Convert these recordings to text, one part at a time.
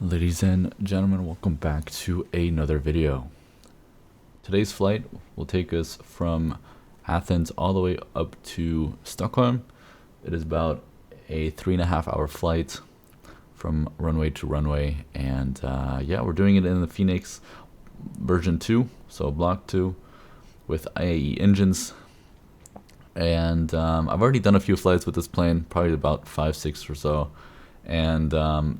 Ladies and gentlemen, welcome back to another video. Today's flight will take us from Athens all the way up to Stockholm. It is about a 3.5 hour flight from runway to runway, and yeah, we're doing it in the FENIX version 2, so block 2 with IAE engines. And I've already done a few flights with this plane, probably about 5-6 or so. And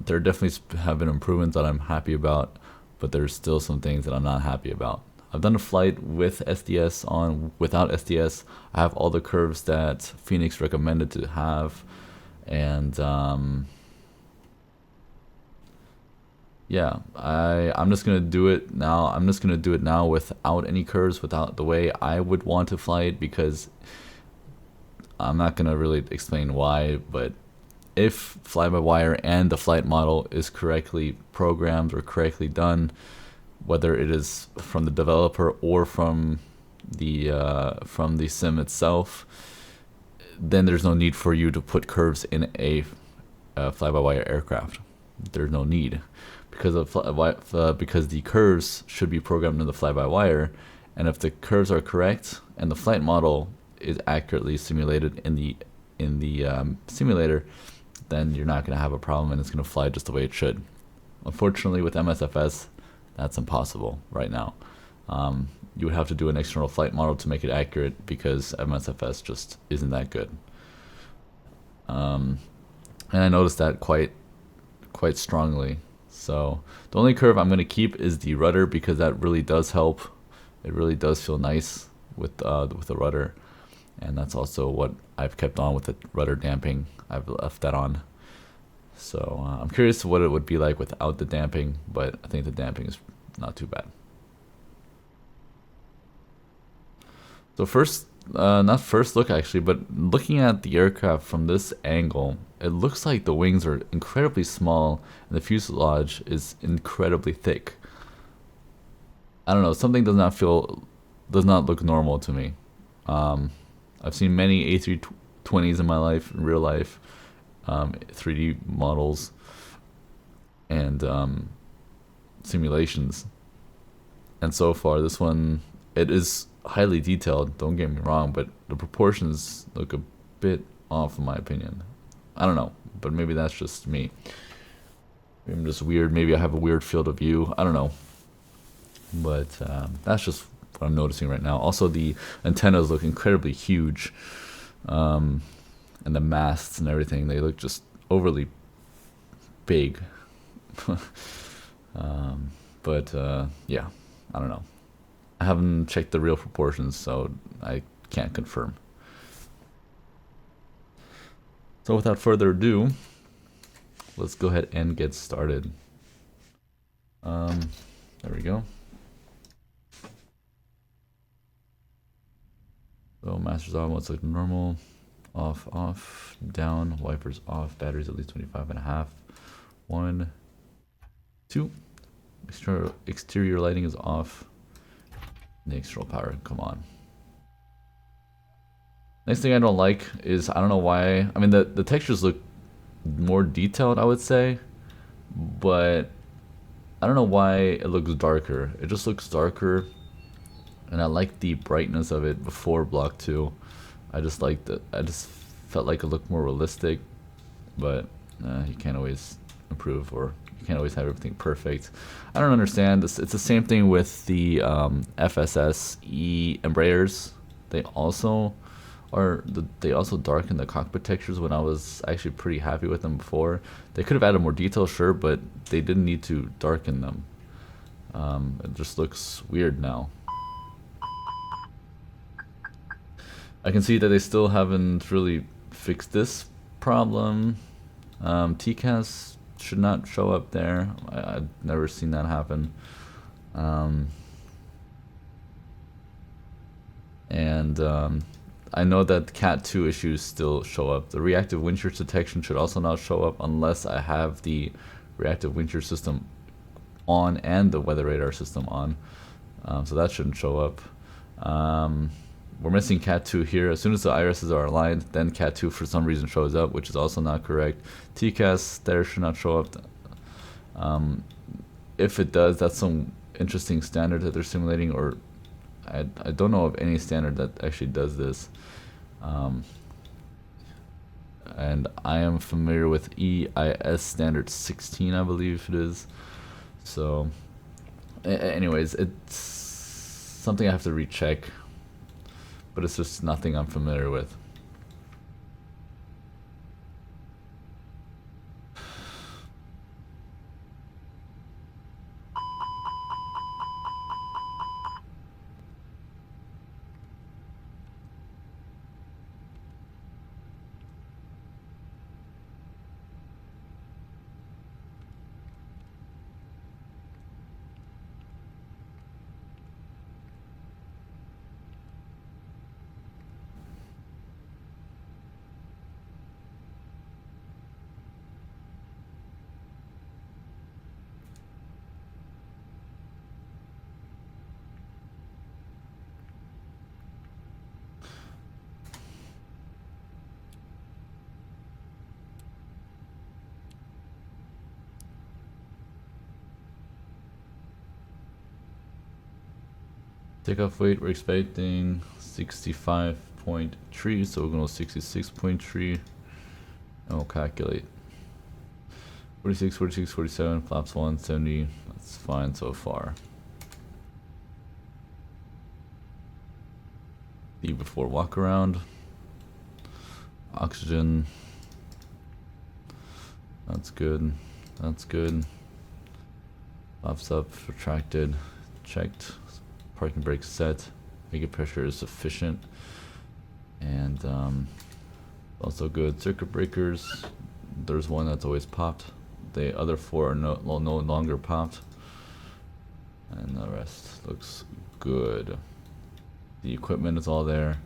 there definitely have been improvements that I'm happy about, but there's still some things that I'm not happy about. I've done a flight with SDS on, without SDS. I have all the curves that FENIX recommended to have, and yeah, I'm just gonna do it now. I'm just gonna do it now without any curves, without the way I would want to fly it, because I'm not gonna really explain why, but if fly-by-wire and the flight model is correctly programmed or correctly done, whether it is from the developer or from the sim itself, then there's no need for you to put curves in a fly-by-wire aircraft. There's no need, because because the curves should be programmed in the fly-by-wire, and if the curves are correct and the flight model is accurately simulated in the simulator, then you're not going to have a problem and it's going to fly just the way it should. Unfortunately, with MSFS, that's impossible right now. You would have to do an external flight model to make it accurate, because MSFS just isn't that good. And I noticed that quite strongly. So the only curve I'm going to keep is the rudder, because that really does help. It really does feel nice with the rudder. And that's also what I've kept on with the rudder damping. I've left that on. So I'm curious what it would be like without the damping, but I think the damping is not too bad. So not first look actually, but looking at the aircraft from this angle, it looks like the wings are incredibly small and the fuselage is incredibly thick. I don't know, something does not look normal to me. I've seen many A320s in my life, in real life, 3D models, and simulations. And so far, this one, it is highly detailed, don't get me wrong, but the proportions look a bit off in my opinion. I don't know, but maybe that's just me. Maybe I'm just weird, maybe I have a weird field of view, I don't know. But that's just what I'm noticing right now. Also, the antennas look incredibly huge, and the masts and everything, they look just overly big. But yeah, I don't know. I haven't checked the real proportions, so I can't confirm. So without further ado, let's go ahead and get started. There we go. So masters on, what's like normal, off, down, wipers off, batteries at least 25.5. 1, 2. Exterior lighting is off. The external power, come on. Next thing I don't like is, I don't know why, I mean the textures look more detailed, I would say, but I don't know why it looks darker. It just looks darker. And I like the brightness of it before block 2. I just felt like it looked more realistic, but you can't always improve, or you can't always have everything perfect. I don't understand this. It's the same thing with the FSSE Embraers. They also darken the cockpit textures when I was actually pretty happy with them before. They could have added more detail, sure, but they didn't need to darken them. It just looks weird now. I can see that they still haven't really fixed this problem. TCAS should not show up there. I've never seen that happen. I know that Cat 2 issues still show up. The reactive wind shear detection should also not show up unless I have the reactive wind shear system on and the weather radar system on. So that shouldn't show up. We're missing Cat 2 here. As soon as the irises are aligned, then Cat 2 for some reason shows up, which is also not correct. TCAS there should not show up. If it does, that's some interesting standard that they're simulating, or I don't know of any standard that actually does this. And I am familiar with EIS standard 16, I believe it is. So, anyways, it's something I have to recheck, but it's just nothing I'm familiar with. Takeoff weight, we're expecting 65.3, so we're going to 66.3, and we'll calculate. 46, 46, 47, flaps 170, that's fine so far. The before walk around. Oxygen. That's good. That's good. Flaps up, retracted, checked. Parking brake set. Make pressure is sufficient. And also good. Circuit breakers. There's one that's always popped. The other four are no longer popped. And the rest looks good. The equipment is all there.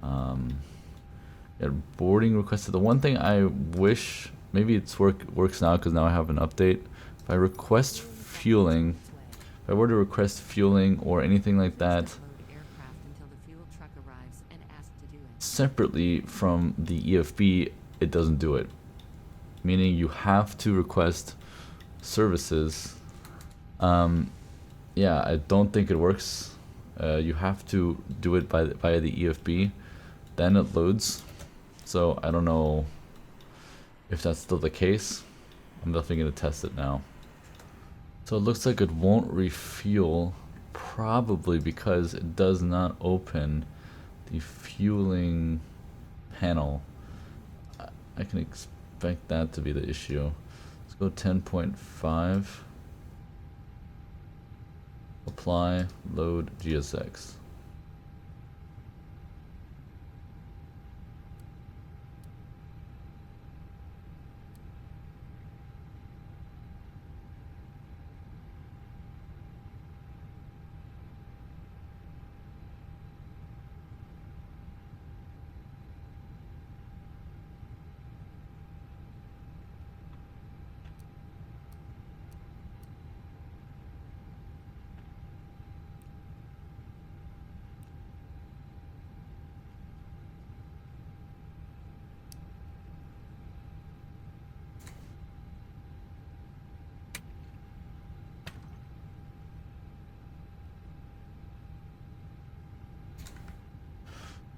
Yeah, boarding requested. The one thing I wish, maybe it's works now because now I have an update. If I request fueling, if I were to request fueling or anything like that separately from the EFB, it doesn't do it. Meaning you have to request services. Yeah, I don't think it works. You have to do it via the EFB, then it loads. So I don't know if that's still the case. I'm definitely gonna test it now. So it looks like it won't refuel, probably because it does not open the fueling panel. I can expect that to be the issue. Let's go 10.5. Apply, load GSX.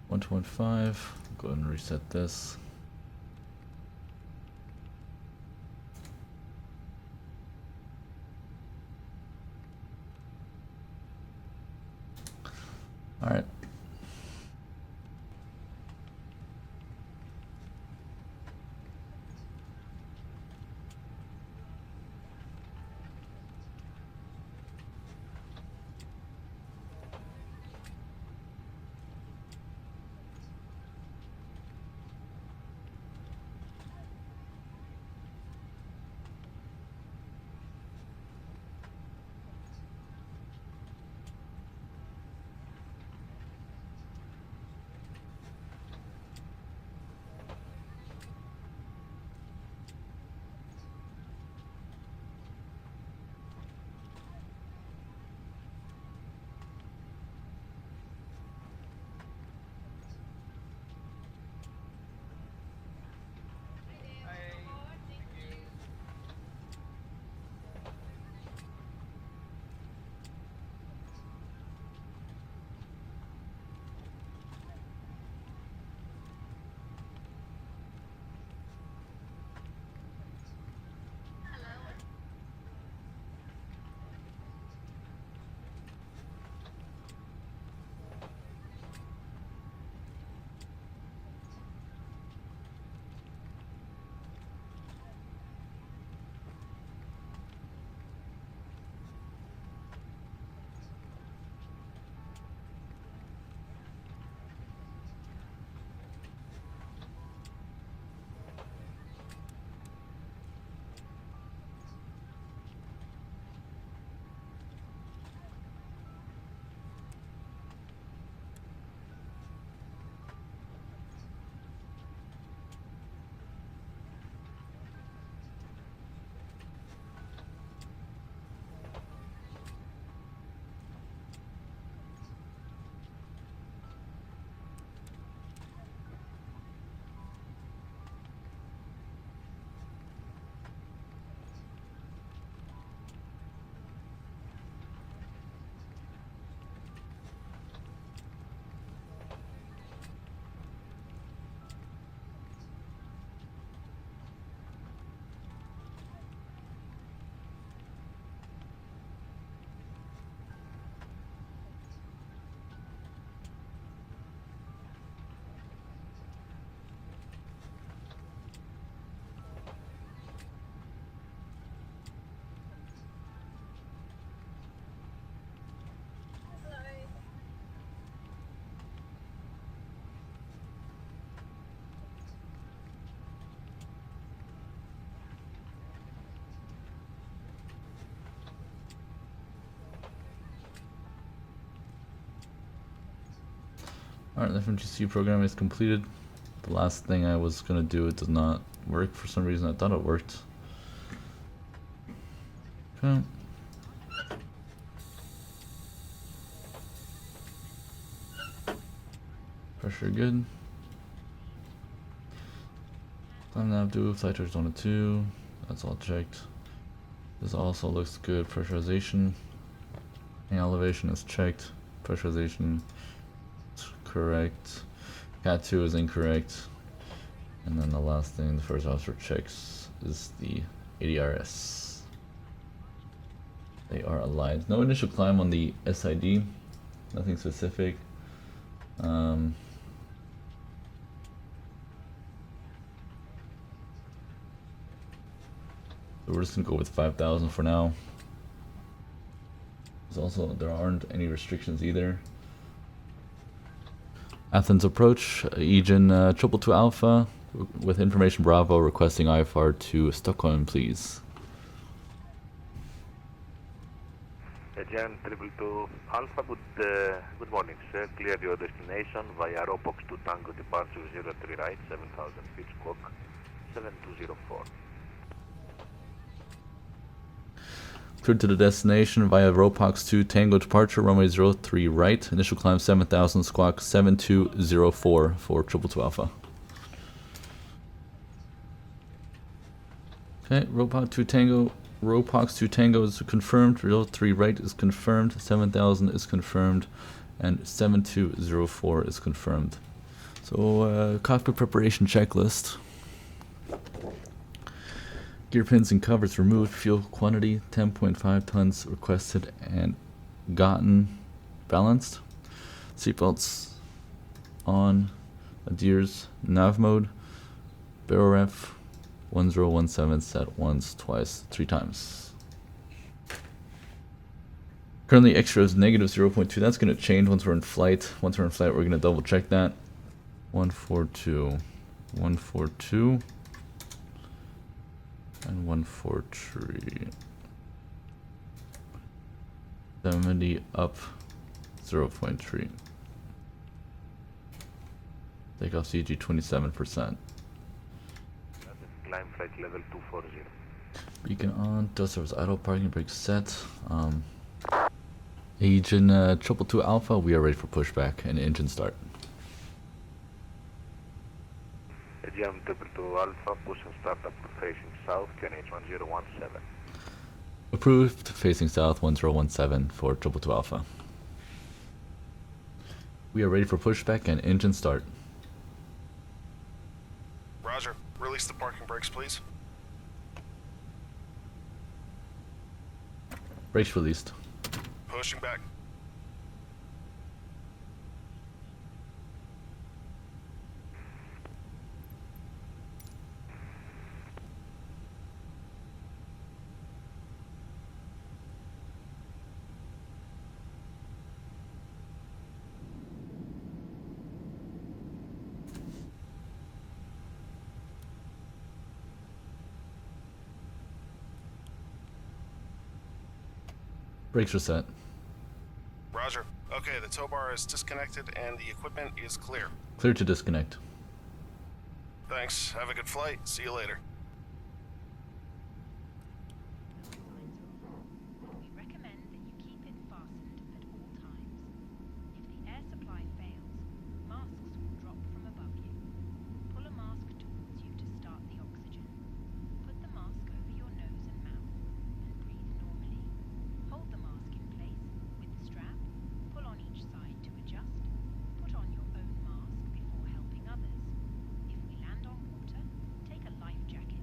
One to 1.5. Go ahead and reset this. All right. Alright, the FMGC program is completed. The last thing I was gonna do, it does not work for some reason. I thought it worked. Okay. Pressure good. Climb nav do, flight torch 1 and 2. That's all checked. This also looks good. Pressurization. Hang elevation is checked. Pressurization is correct. Cat 2 is incorrect. And then the last thing the first officer checks is the ADRS. They are aligned. No initial climb on the SID. Nothing specific. So we're just gonna go with 5,000 for now. There aren't any restrictions either. Athens approach, Bijan 222 Alpha with information Bravo requesting IFR to Stockholm, please. Bijan 222 Alpha, good morning, sir. Clear your destination via ROBOX to Tango departure 03 right, 7,000 feet, squawk 7204. Cleared to the destination via ROPOX 2 Tango departure, runway 03 right, initial climb 7,000, squawk 7204 for 222 Alpha. Okay, ROPOX 2 Tango is confirmed, 03 right is confirmed, 7,000 is confirmed, and 7204 is confirmed. So, cockpit preparation checklist. Gear pins and covers removed. Fuel quantity 10.5 tons requested and gotten. Balanced. Seatbelts on. Adheres. Nav mode. Barrel ref 1017 set once, twice, 3 times. Currently extra is negative 0.2. That's going to change once we're in flight. Once we're in flight, we're going to double check that. 142. 142. And 143. 70 up 0.3. Takeoff CG 27%. Climb flight level 240. Beacon on, dust service idle, parking brake set. Bijan 222 Alpha, we are ready for pushback and engine start. Bijan 222 Alpha, push and start up facing south, QNH 1017. Approved, facing south 1017 for 222 Alpha. We are ready for pushback and engine start. Roger. Release the parking brakes, please. Brakes released. Pushing back. Brakes are set. Roger. Okay, the tow bar is disconnected and the equipment is clear. Clear to disconnect. Thanks. Have a good flight. See you later. We recommend that you keep it fastened at all times. If the air supply fails, masks will drop from above you. Pull a mask towards you to start the oxygen. Put the mask over your nose and mouth and breathe normally. Hold the mask in place with the strap. Pull on each side to adjust. Put on your own mask before helping others. If we land on water, take a life jacket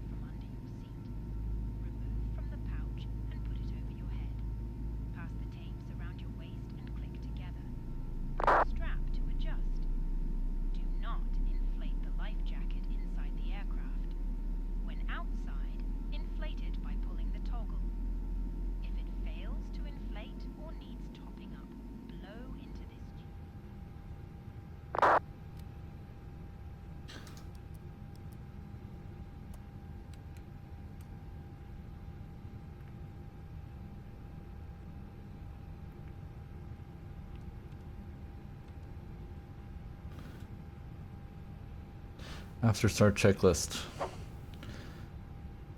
After start checklist.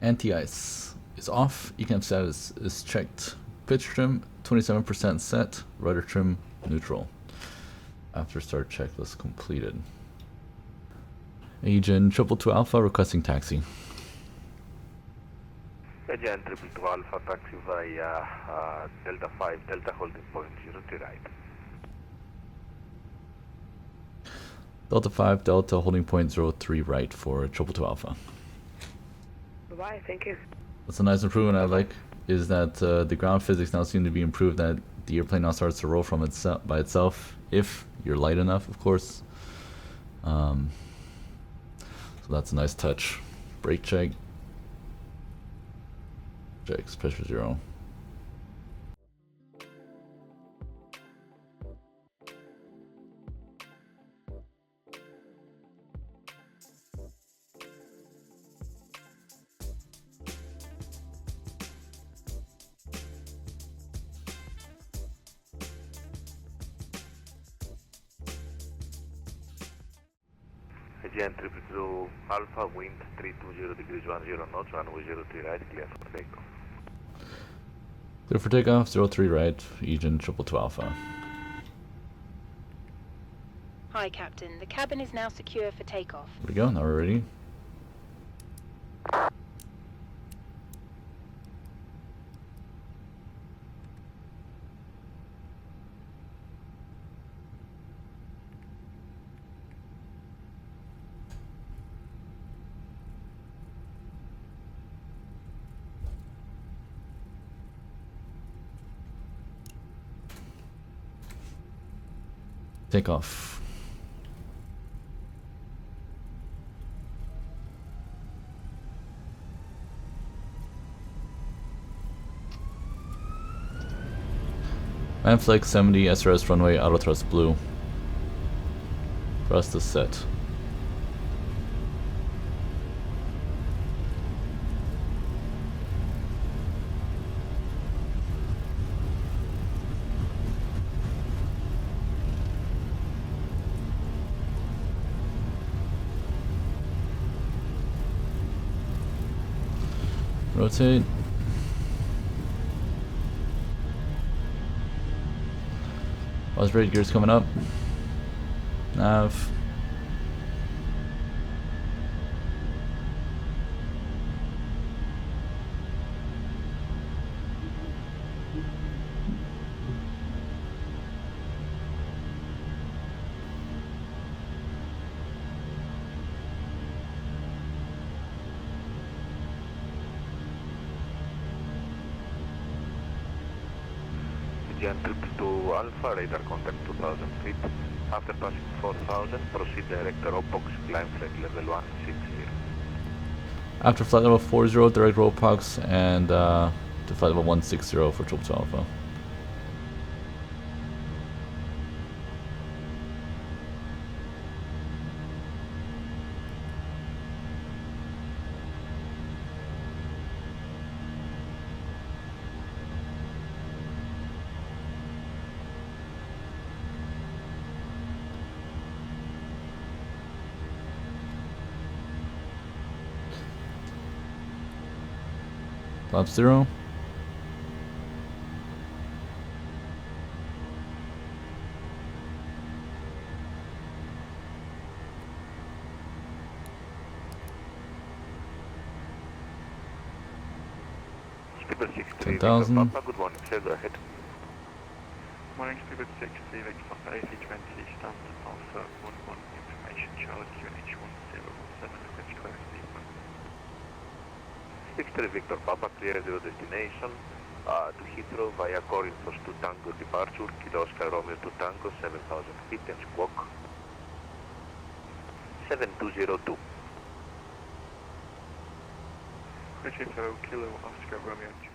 Anti-ice is off. ECAM status is checked. Pitch trim 27% set. Rudder trim neutral. After start checklist completed. Agent 222 Alpha requesting taxi. Agent 222 Alpha taxi via Delta 5 Delta holding point 03 right. Delta 5 Delta holding point 03 right for 222 Alpha. Bye, thank you. What's a nice improvement I like is that the ground physics now seem to be improved, that the airplane now starts to roll from itself by itself, if you're light enough, of course. So that's a nice touch. Brake check. Checks, pressure 0. Agent 222 Alpha, wind 320 degrees 10 knots, runway 03 right, clear for takeoff. Clear for takeoff, 03 right, Agent 222 Alpha. Hi, Captain. The cabin is now secure for takeoff. There we go, now we're ready. Takeoff. Manflex 70 SRS runway auto thrust blue. Thrust is set. Rotate. Buzz rate gears coming up. Nav. Agent 222 Alpha, radar contact 2000 feet. After passing 4000, proceed direct ROPOX, climb flight level 160. After flight level 40, direct ROPOX, and to flight level 160 for 222 Alpha. Flap 0. Speedbird 63, 10,000. Victor Papa, good morning, sir, go ahead. Morning, Speedbird 63, Victor Papa, AC20, stand Alpha 11, information, Charlotte, QNH 1017, request clearance Seafront. 63 Victor Papa, clear zero destination, to Heathrow via Corinthos to Tango departure, Kilo Oscar Romeo to Tango, 7000 feet and squawk 7202. Richard Kilo Oscar Romeo to Tango.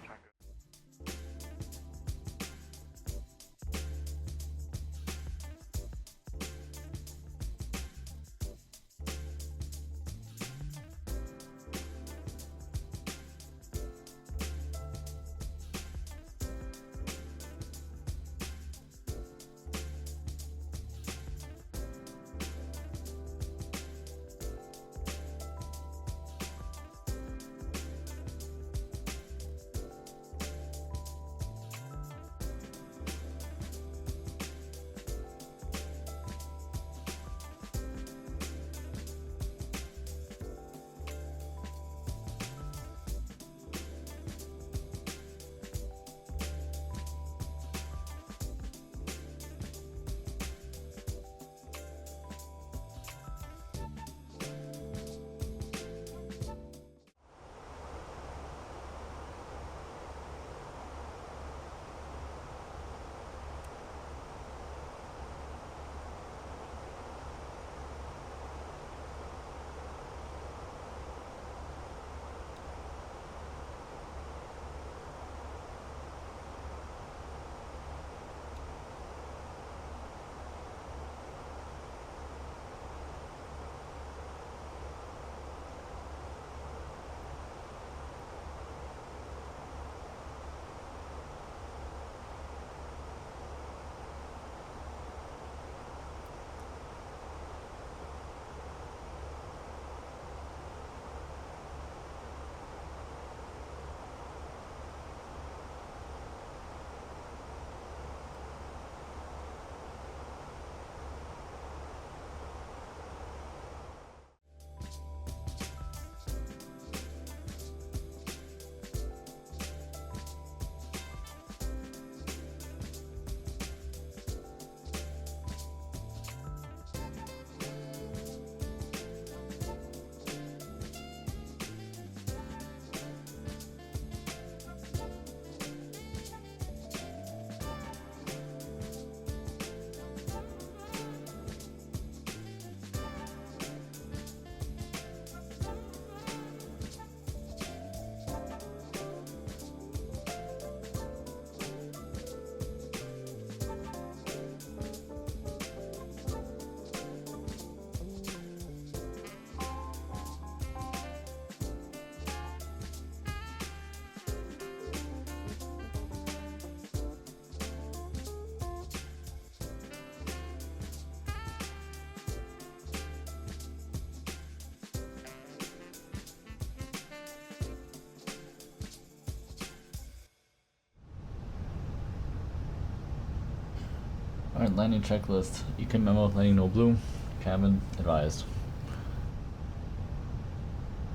Alright, landing checklist. ECAM memo, landing no blue. Cabin advised.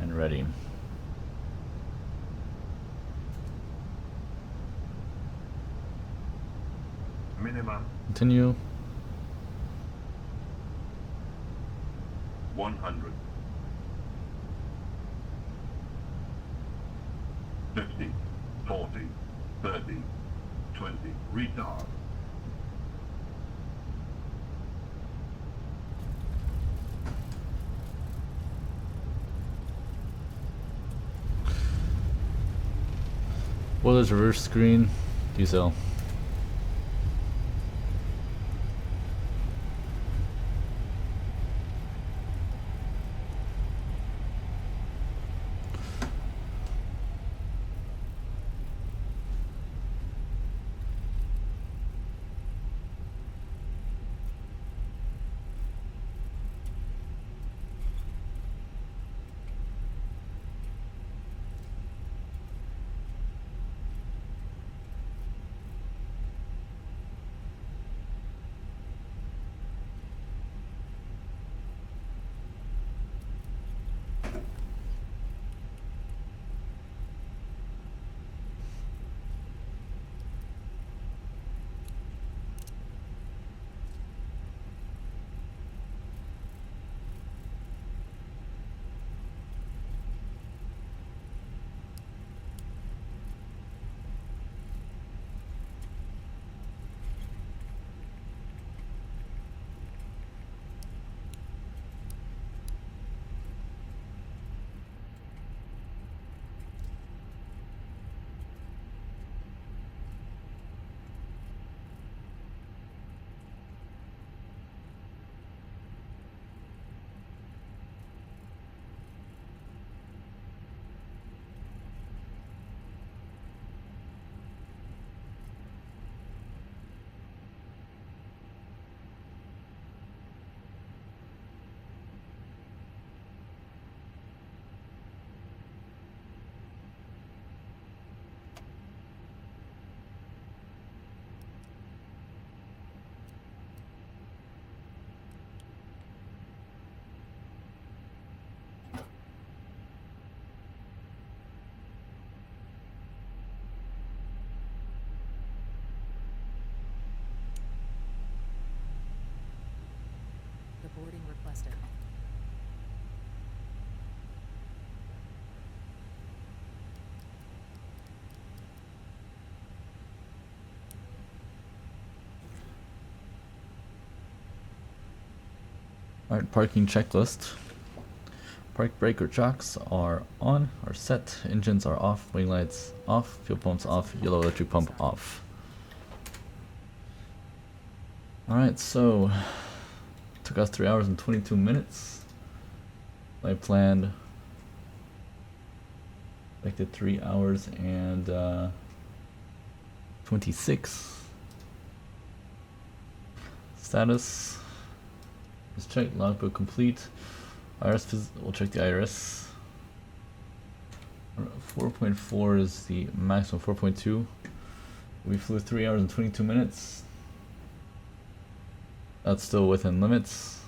And ready. Minimum Continue. 100. 50, 40, 30, 20. Retard. Boilers reverse screen. Diesel. Boarding requested. Alright, parking checklist. Park breaker chocks are on, are set, engines are off, wing lights off, fuel pumps off, yellow electric pump off. Alright, so took us 3 hours and 22 minutes. I planned expected 3 hours and 26. Status. Let's check logbook complete. IRS, we'll check the IRS. 4.4 is the maximum. 4.2. We flew 3 hours and 22 minutes. That's still within limits.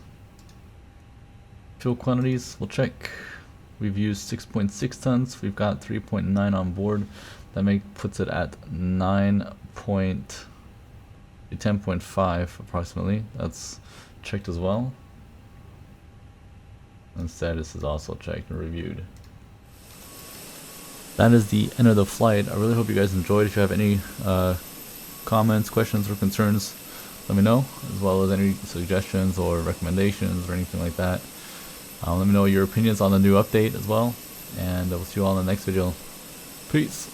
Fuel quantities, we'll check. We've used 6.6 tons. We've got 3.9 on board. That puts it at 10.5 approximately. That's checked as well. And status is also checked and reviewed. That is the end of the flight. I really hope you guys enjoyed. If you have any comments, questions, or concerns, let me know, as well as any suggestions or recommendations or anything like that. Let me know your opinions on the new update as well, and I will see you all in the next video. Peace!